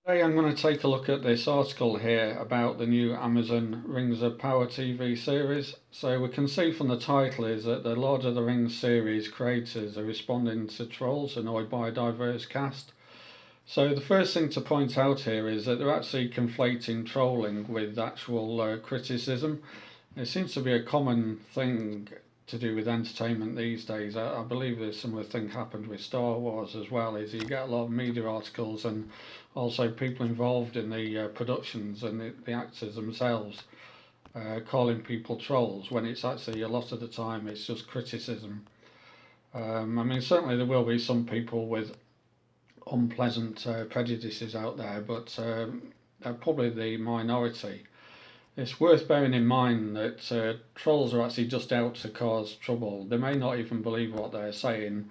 Today I'm going to take a look at this article here about the new Amazon Rings of Power TV series. So we can see from the title is that the Lord of the Rings series creators are responding to trolls annoyed by a diverse cast. So the first thing to point out here is that they're actually conflating trolling with actual criticism. It seems to be a common thing to do with entertainment these days. I believe there's similar thing happened with Star Wars as well. Is you get a lot of media articles and also people involved in the productions and the actors themselves calling people trolls when it's actually a lot of the time it's just criticism. I mean, certainly there will be some people with unpleasant prejudices out there, but they're probably the minority. It's worth bearing in mind that trolls are actually just out to cause trouble. They may not even believe what they're saying,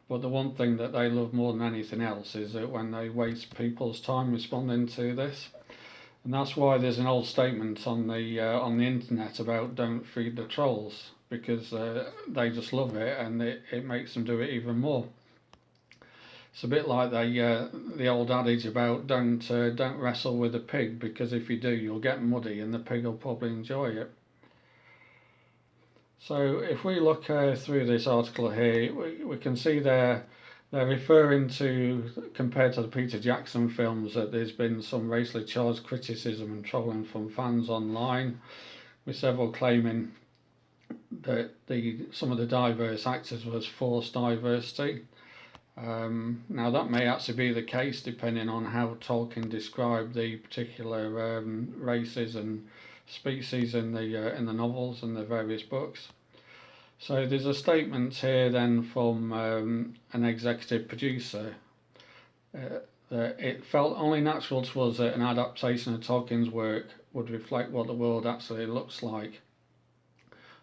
but the one thing that they love more than anything else is that when they waste people's time responding to this. And that's why there's an old statement on the internet about don't feed the trolls, because they just love it and it makes them do it even more. It's a bit like the old adage about don't wrestle with a pig, because if you do, you'll get muddy and the pig will probably enjoy it. So if we look through this article here, we can see they're referring to, compared to the Peter Jackson films, that there's been some racially charged criticism and trolling from fans online, with several claiming that some of the diverse actors was forced diversity. Now that may actually be the case depending on how Tolkien described the particular races and species in the novels and the various books. So there's a statement here then from an executive producer that it felt only natural to us that an adaptation of Tolkien's work would reflect what the world actually looks like,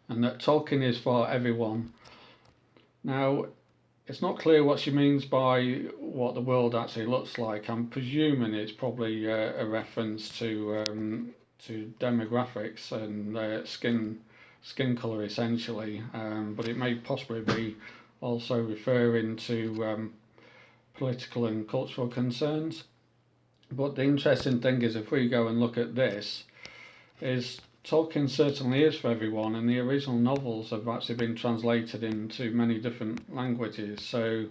and that Tolkien is for everyone. Now, it's not clear what she means by what the world actually looks like. I'm presuming it's probably a reference to demographics and skin colour essentially, but it may possibly be also referring to political and cultural concerns. But the interesting thing is, if we go and look at this, is Tolkien certainly is for everyone, and the original novels have actually been translated into many different languages. So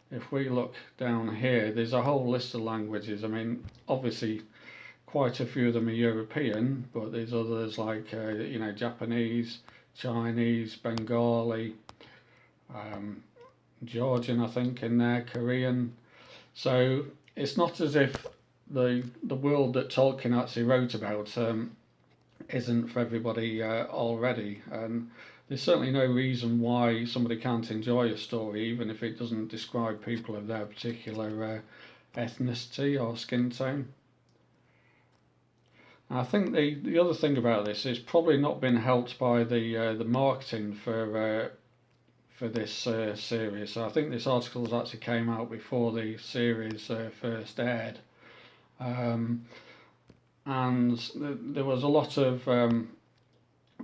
if we look down here, there's a whole list of languages. I mean, obviously, quite a few of them are European, but there's others like Japanese, Chinese, Bengali, um, Georgian, I think, in there, Korean. So it's not as if the world that Tolkien actually wrote about isn't for everybody already. And there's certainly no reason why somebody can't enjoy a story, even if it doesn't describe people of their particular ethnicity or skin tone. And I think the other thing about this is probably not been helped by the marketing for this series. So I think this article actually came out before the series first aired. Um, and there was a lot of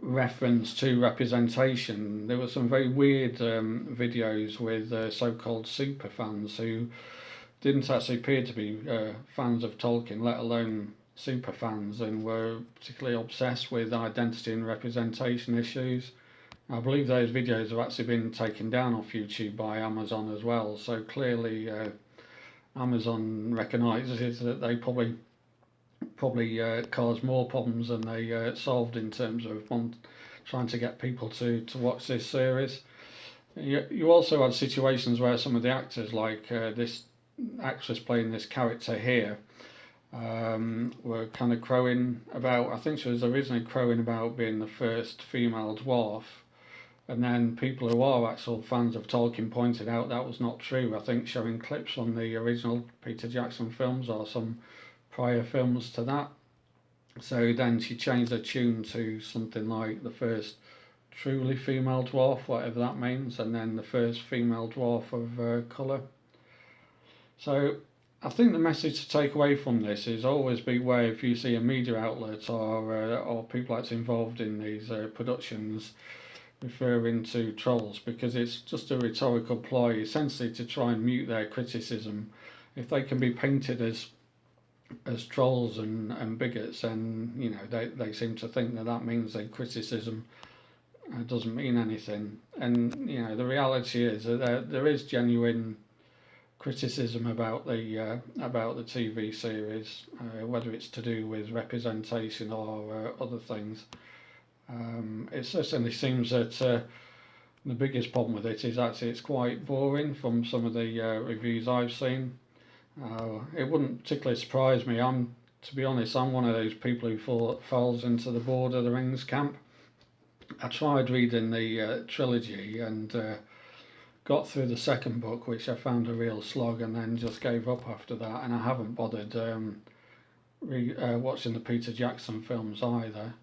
reference to representation. There were some very weird videos with so-called super fans who didn't actually appear to be fans of Tolkien, let alone super fans, and were particularly obsessed with identity and representation issues. I believe those videos have actually been taken down off YouTube by Amazon as well. So clearly, Amazon recognises that they probably caused more problems than they solved in terms of trying to get people to watch this series. You also had situations where some of the actors, like this actress playing this character here, were kind of crowing about. I think she was originally crowing about being the first female dwarf, and then people who are actual fans of Tolkien pointed out that was not true. I think showing clips from the original Peter Jackson films or some prior films to that. So then she changed her tune to something like the first truly female dwarf, whatever that means, and then the first female dwarf of colour. So I think the message to take away from this is always beware if you see a media outlet or people that's involved in these productions referring to trolls, because it's just a rhetorical ploy essentially to try and mute their criticism. If they can be painted as as trolls and bigots, and they seem to think that that means that criticism doesn't mean anything. And the reality is that there is genuine criticism about the TV series, whether it's to do with representation or other things. It certainly seems that the biggest problem with it is actually it's quite boring from some of the reviews I've seen. It wouldn't particularly surprise me. To be honest, I'm one of those people who falls into the Lord of the Rings camp. I tried reading the trilogy and got through the second book, which I found a real slog, and then just gave up after that. And I haven't bothered watching the Peter Jackson films either.